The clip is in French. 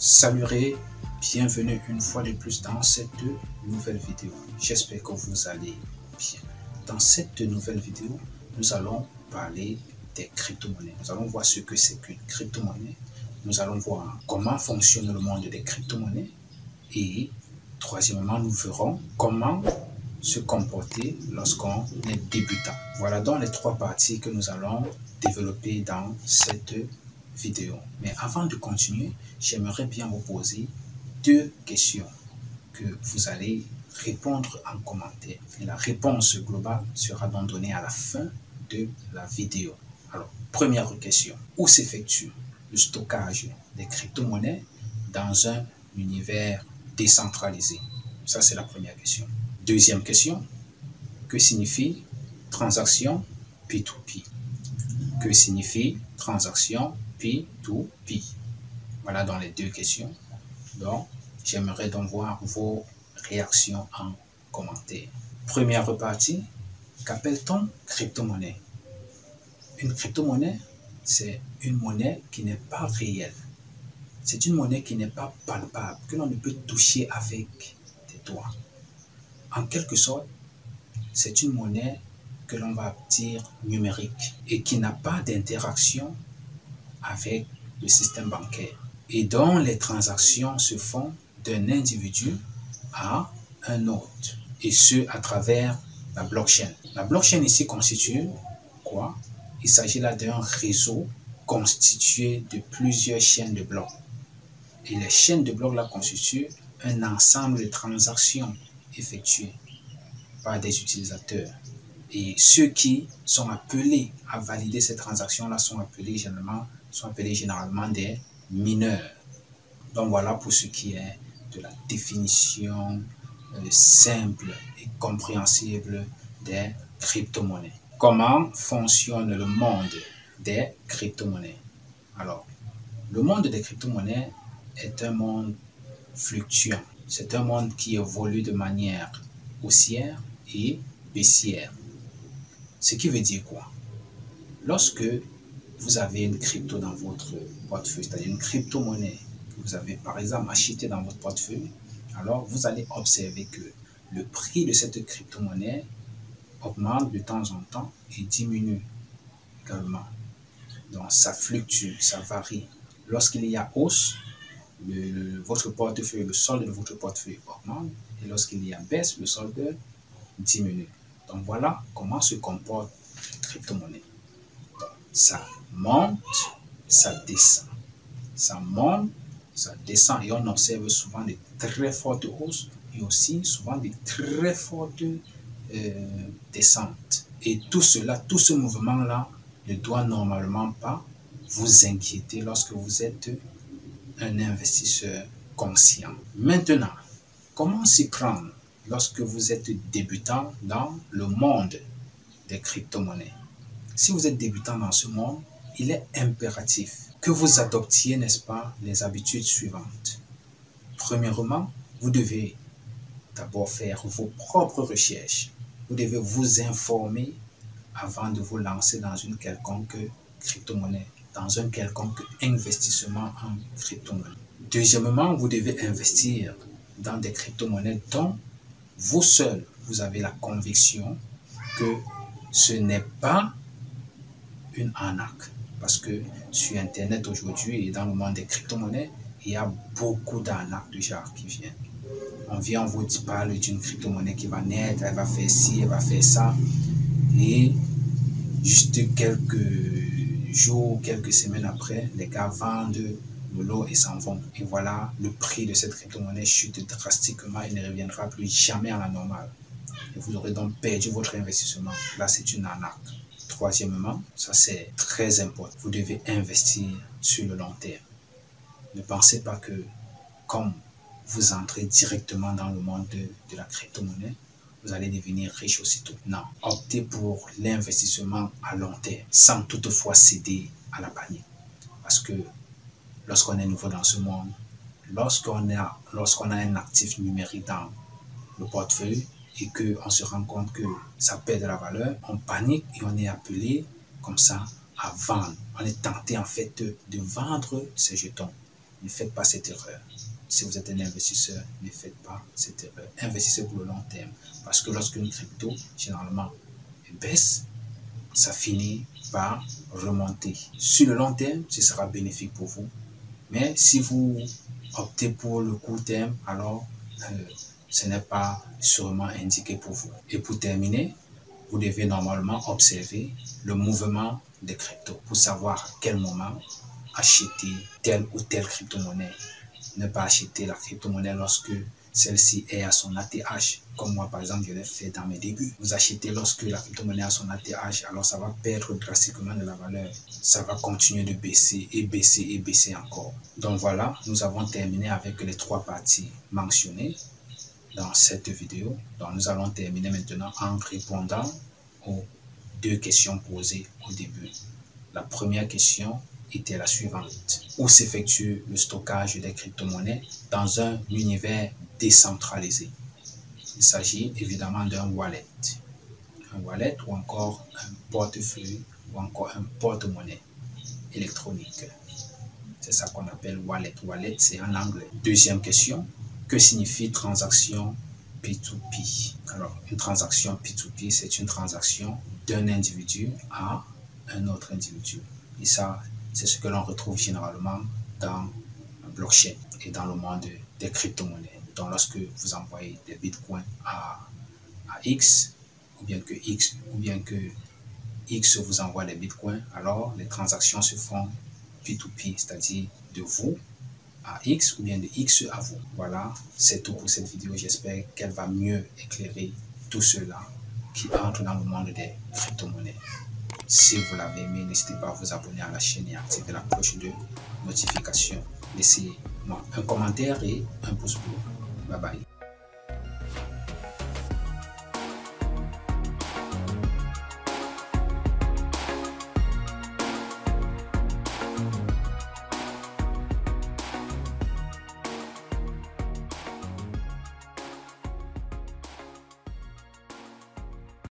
Salut, bienvenue une fois de plus dans cette nouvelle vidéo. J'espère que vous allez bien. Dans cette nouvelle vidéo, nous allons parler des crypto-monnaies. Nous allons voir ce que c'est qu'une crypto-monnaie. Nous allons voir comment fonctionne le monde des crypto-monnaies. Et troisièmement, nous verrons comment se comporter lorsqu'on est débutant. Voilà donc les trois parties que nous allons développer dans cette vidéo. Mais avant de continuer, j'aimerais bien vous poser deux questions que vous allez répondre en commentaire. Et la réponse globale sera donc donnée à la fin de la vidéo. Alors, première question. Où s'effectue le stockage des crypto-monnaies dans un univers décentralisé? Ça, c'est la première question. Deuxième question. Que signifie transaction P2P? Que signifie transaction P2P? Voilà dans les deux questions. Donc, j'aimerais donc voir vos réactions en commentaire. Première partie, qu'appelle-t-on crypto-monnaie? Une crypto-monnaie, c'est une monnaie qui n'est pas réelle. C'est une monnaie qui n'est pas palpable, que l'on ne peut toucher avec des doigts. En quelque sorte, c'est une monnaie que l'on va dire numérique et qui n'a pas d'interaction avec le système bancaire et dont les transactions se font d'un individu à un autre, et ce à travers la blockchain. La blockchain ici constitue quoi? Il s'agit là d'un réseau constitué de plusieurs chaînes de blocs. Et les chaînes de blocs là constituent un ensemble de transactions effectuées par des utilisateurs. Et ceux qui sont appelés à valider ces transactions-là sont appelés généralement des mineurs. Donc voilà pour ce qui est de la définition simple et compréhensible des crypto-monnaies. Comment fonctionne le monde des crypto-monnaies? Alors, le monde des crypto-monnaies est un monde fluctuant. C'est un monde qui évolue de manière haussière et baissière. Ce qui veut dire quoi? Lorsque vous avez une crypto dans votre portefeuille, c'est-à-dire une crypto-monnaie que vous avez par exemple achetée dans votre portefeuille, alors vous allez observer que le prix de cette crypto-monnaie augmente de temps en temps et diminue également. Donc ça fluctue, ça varie. Lorsqu'il y a hausse, votre portefeuille, le solde de votre portefeuille augmente, et lorsqu'il y a baisse, le solde diminue. Donc voilà comment se comporte la crypto-monnaie. Ça monte, ça descend. Ça monte, ça descend, et on observe souvent de très fortes hausses et aussi souvent de très fortes descentes. Et tout cela, tout ce mouvement-là ne doit normalement pas vous inquiéter lorsque vous êtes un investisseur conscient. Maintenant, comment s'y prendre lorsque vous êtes débutant dans le monde des crypto-monnaies? Si vous êtes débutant dans ce monde, il est impératif que vous adoptiez, n'est-ce pas, les habitudes suivantes. Premièrement, vous devez d'abord faire vos propres recherches. Vous devez vous informer avant de vous lancer dans une quelconque crypto-monnaie, dans un quelconque investissement en crypto-monnaie. Deuxièmement, vous devez investir dans des crypto-monnaies dont vous seul, vous avez la conviction que ce n'est pas une arnaque. Parce que sur Internet aujourd'hui et dans le monde des crypto-monnaies, il y a beaucoup d'arnaques déjà qui viennent. On vient, on vous parle d'une crypto-monnaie qui va naître, elle va faire ci, elle va faire ça. Et juste quelques jours, quelques semaines après, les gars vendent le lot et s'en vont. Et voilà, le prix de cette crypto-monnaie chute drastiquement et ne reviendra plus jamais à la normale. Et vous aurez donc perdu votre investissement. Là, c'est une arnaque. Troisièmement, ça c'est très important, vous devez investir sur le long terme. Ne pensez pas que comme vous entrez directement dans le monde de la crypto-monnaie, vous allez devenir riche aussitôt. Non, optez pour l'investissement à long terme, sans toutefois céder à la panique. Parce que lorsqu'on est nouveau dans ce monde, lorsqu'on a un actif numérique dans le portefeuille, et qu'on se rend compte que ça perd de la valeur, on panique et on est appelé comme ça à vendre. On est tenté en fait de vendre ces jetons. ne faites pas cette erreur. Si vous êtes un investisseur, ne faites pas cette erreur. Investissez pour le long terme. Parce que lorsqu'une crypto, généralement, baisse, ça finit par remonter. Sur le long terme, ce sera bénéfique pour vous. Mais si vous optez pour le court terme, alors ce n'est pas sûrement indiqué pour vous. Et pour terminer, vous devez normalement observer le mouvement des cryptos pour savoir à quel moment acheter telle ou telle crypto-monnaie. Ne pas acheter la crypto-monnaie lorsque celle-ci est à son ATH, comme moi par exemple je l'ai fait dans mes débuts. Vous achetez lorsque la crypto-monnaie est à son ATH, alors ça va perdre drastiquement de la valeur. Ça va continuer de baisser et baisser et baisser encore. Donc voilà, nous avons terminé avec les 3 parties mentionnées dans cette vidéo. Donc nous allons terminer maintenant en répondant aux 2 questions posées au début. La première question était la suivante. Où s'effectue le stockage des crypto-monnaies dans un univers décentralisé? Il s'agit évidemment d'un wallet. Un wallet ou encore un portefeuille ou encore un porte-monnaie électronique. C'est ça qu'on appelle wallet. Wallet, c'est en anglais. Deuxième question. Que signifie transaction P2P? Alors, une transaction P2P, c'est une transaction d'un individu à un autre individu. Et ça, c'est ce que l'on retrouve généralement dans la blockchain et dans le monde des crypto-monnaies. Donc, lorsque vous envoyez des bitcoins à X, ou bien que X vous envoie des bitcoins, alors les transactions se font P2P, c'est-à-dire de vous à X ou bien de X à vous. Voilà, c'est tout pour cette vidéo. J'espère qu'elle va mieux éclairer tout cela qui entre dans le monde des crypto-monnaies. Si vous l'avez aimé, n'hésitez pas à vous abonner à la chaîne et à activer la cloche de notification. Laissez-moi un commentaire et un pouce bleu. Bye bye.